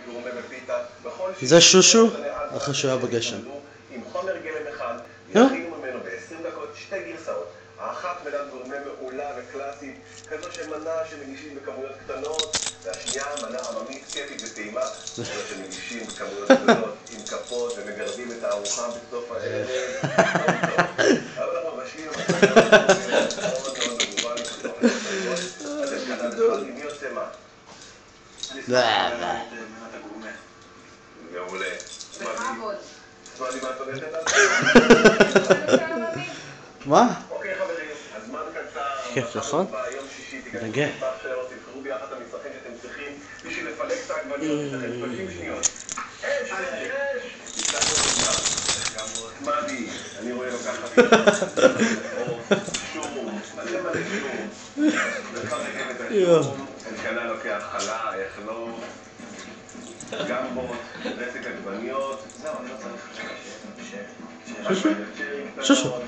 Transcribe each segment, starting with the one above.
גורמה בפיתה, בכל זה שושו? אחרי שהוא היה בגשם. עם חומר גלם אחד, יכינו ממנו ב-20 דקות שתי גרסאות. האחת מנת גורמה מעולה וקלאסית, כזו שמנה שמגישים בכמויות קטנות, והשנייה מנה עממית, כיפית וטעימה, כזו שמגישים בכמויות גדולות, עם כפות ומגרדים את הארוחה בסוף הערב. אבל אנחנו מבשלים מאוד מאוד מגוון לפתוח את הסרטות. אז אלקנה בכלל, מי יוצא מה? אני אשמח את מנת הגורמה. מעולה. בכבוד. מה אני מעט הולכת על זה? מה? אוקיי חברים, הזמן קצר. כיף, נכון? ביום שישי תיכנסו נגע. לפח שלו, תבחרו ביחד את המצרכים שאתם צריכים בשביל לפלג את העגבניות, יש לכם 30 שניות. אש! מדי, אני רואה לו ככה שום, מלא מלא שום. וחלקם את השום, אלקנה לוקח חלה, איך לא, גמבות, רסק עגבניות. זהו, אני לא צריך שושו.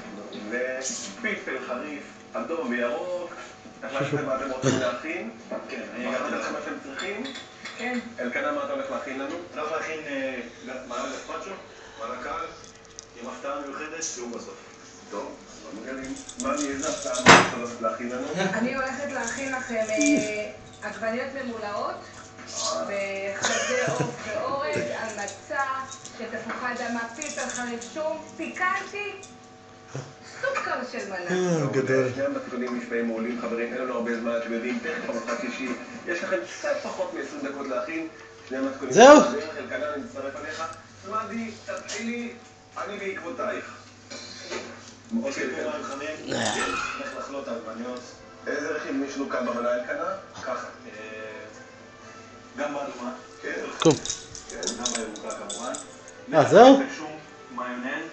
ופלפל חריף, אדום וירוק. החלטתם מה אתם רוצים להכין? כן. בחרתם לכם מה אתם צריכים? כן. אלקנה, מה אתה הולך להכין לנו? אתה הולך להכין מנה גזפצ'ו, מנה קל, עם הפתעה מיוחדת, שיעור בסוף. טוב, מה איזה הפתעה אתה הולכת להכין לנו? אני הולכת להכין לכם עגבניות ממולאות, בחזה עוף ואורז, על מצה, שתפוחי אדמה, פלפל חריף, שום, פיקנטי, סוכר של מנה. גדול. שני המתכונים נשמעים מעולים, חברים, אין לנו הרבה זמן, אתם יודעים, תכף ארוחת שישי, יש לכם קצת פחות מ-20 דקות להכין, שני המתכונים. זהו. אלקנה, אני מצטרף עליך. מדי, תתחילי, אני בעקבותייך. אוקיי, פה מים חמים, נלך לחלות העגבניות. איזה רכיב יש לנו כאן במנה אלקנה? ככה. גם באדומה, כן. קום. גם בירוקה כמובן. זהו? שום מיונז,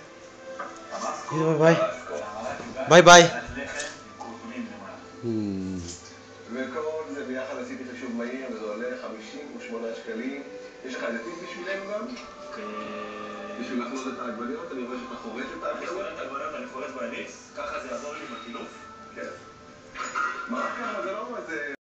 טבסקו. ביי ביי. ביי ביי. לחם עם קורקונים למעלה. וכל זה ביחד עשיתי חישוב מהיר, וזה עולה 58 שקלים. יש לך איזה טיפ בשבילנו גם? בשביל לחלוט את העגבניות, אני רואה שאתה חורט את העגבניות. אני חורט בעליץ, ככה זה יעזור לי